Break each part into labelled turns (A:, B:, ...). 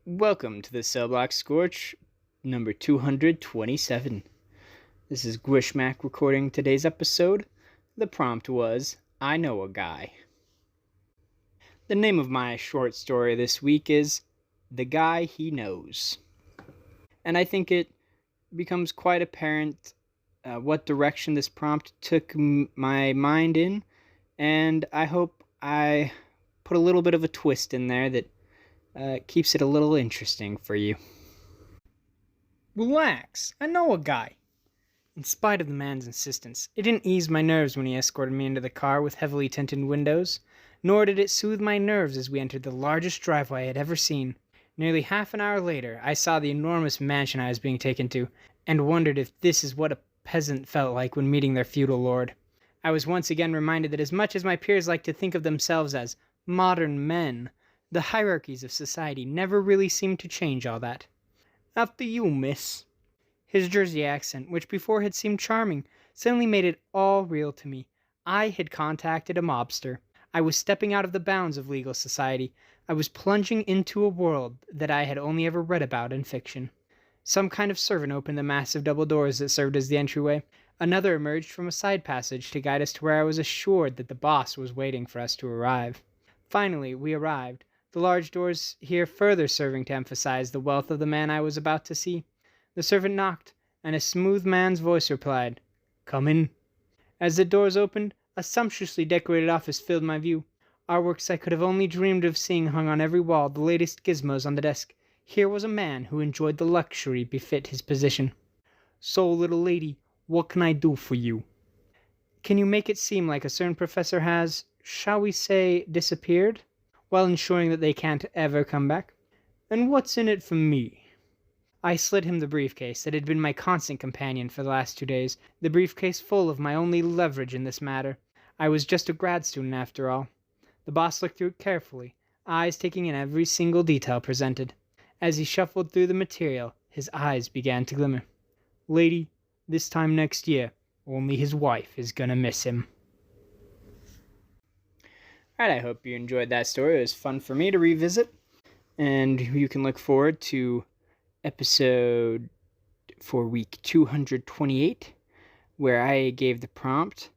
A: Welcome to the cellblock Scorch, number 227. This is Grishmak recording today's episode. The prompt was, I know a guy. The name of my short story this week is The Guy He Knows. And I think it becomes quite apparent what direction this prompt took my mind in, and I hope I put a little bit of a twist in there that keeps it a little interesting for you.
B: Relax, I know a guy. In spite of the man's insistence, it didn't ease my nerves when he escorted me into the car with heavily tinted windows, nor did it soothe my nerves as we entered the largest driveway I had ever seen. Nearly half an hour later, I saw the enormous mansion I was being taken to, and wondered if this is what a peasant felt like when meeting their feudal lord. I was once again reminded that as much as my peers like to think of themselves as modern men, the hierarchies of society never really seemed to change all that. After you, miss. His Jersey accent, which before had seemed charming, suddenly made it all real to me. I had contacted a mobster. I was stepping out of the bounds of legal society. I was plunging into a world that I had only ever read about in fiction. Some kind of servant opened the massive double doors that served as the entryway. Another emerged from a side passage to guide us to where I was assured that the boss was waiting for us to arrive. Finally, we arrived, the large doors here further serving to emphasize the wealth of the man I was about to see. The servant knocked, and a smooth man's voice replied, "Come in." As the doors opened, a sumptuously decorated office filled my view. Artworks I could have only dreamed of seeing hung on every wall, the latest gizmos on the desk. Here was a man who enjoyed the luxury befit his position. "So, little lady, what can I do for you?" "Can you make it seem like a certain professor has, shall we say, disappeared, while ensuring that they can't ever come back?" "And what's in it for me?" I slid him the briefcase that had been my constant companion for the last 2 days, the briefcase full of my only leverage in this matter. I was just a grad student after all. The boss looked through it carefully, eyes taking in every single detail presented. As he shuffled through the material, his eyes began to glimmer. "Lady, this time next year, only his wife is gonna miss him."
A: Alright, I hope you enjoyed that story. It was fun for me to revisit, and you can look forward to episode for week 228, where I gave the prompt,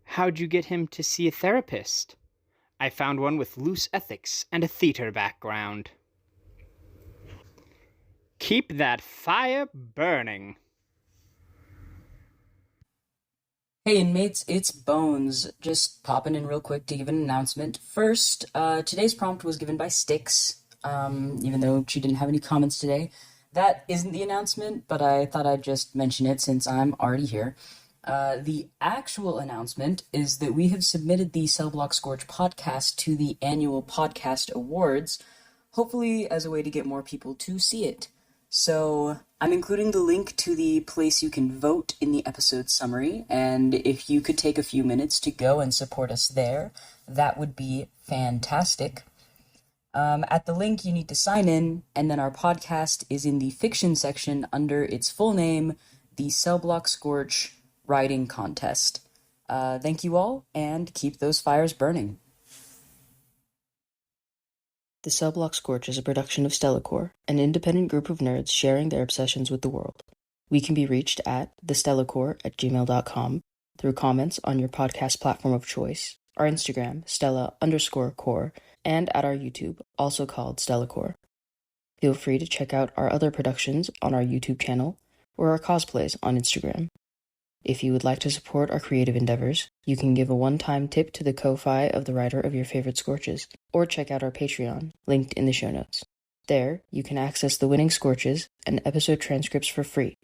A: How'd you get him to see a therapist? I found one with loose ethics and a theater background. Keep that fire burning.
C: Hey inmates, it's Bones. Just popping in real quick to give an announcement. First, today's prompt was given by Styx, even though she didn't have any comments today. That isn't the announcement, but I thought I'd just mention it since I'm already here. The actual announcement is that we have submitted the Cellblock Scorch podcast to the annual podcast awards, hopefully as a way to get more people to see it. So I'm including the link to the place you can vote in the episode summary, and if you could take a few minutes to go and support us there, that would be fantastic. At the link, you need to sign in, and then our podcast is in the fiction section under its full name, the Cellblock Scorch Writing Contest. Thank you all, and keep those fires burning. The Cellblock Scorch is a production of Stellacore, an independent group of nerds sharing their obsessions with the world. We can be reached at thestellacore@gmail.com, through comments on your podcast platform of choice, our Instagram, Stella_core, and at our YouTube, also called Stellacore. Feel free to check out our other productions on our YouTube channel, or our cosplays on Instagram. If you would like to support our creative endeavors, you can give a one-time tip to the Ko-Fi of the writer of your favorite Scorches, or check out our Patreon, linked in the show notes. There, you can access the winning Scorches and episode transcripts for free,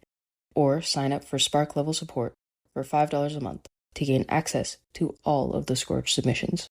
C: or sign up for Spark level support for $5 a month to gain access to all of the Scorch submissions.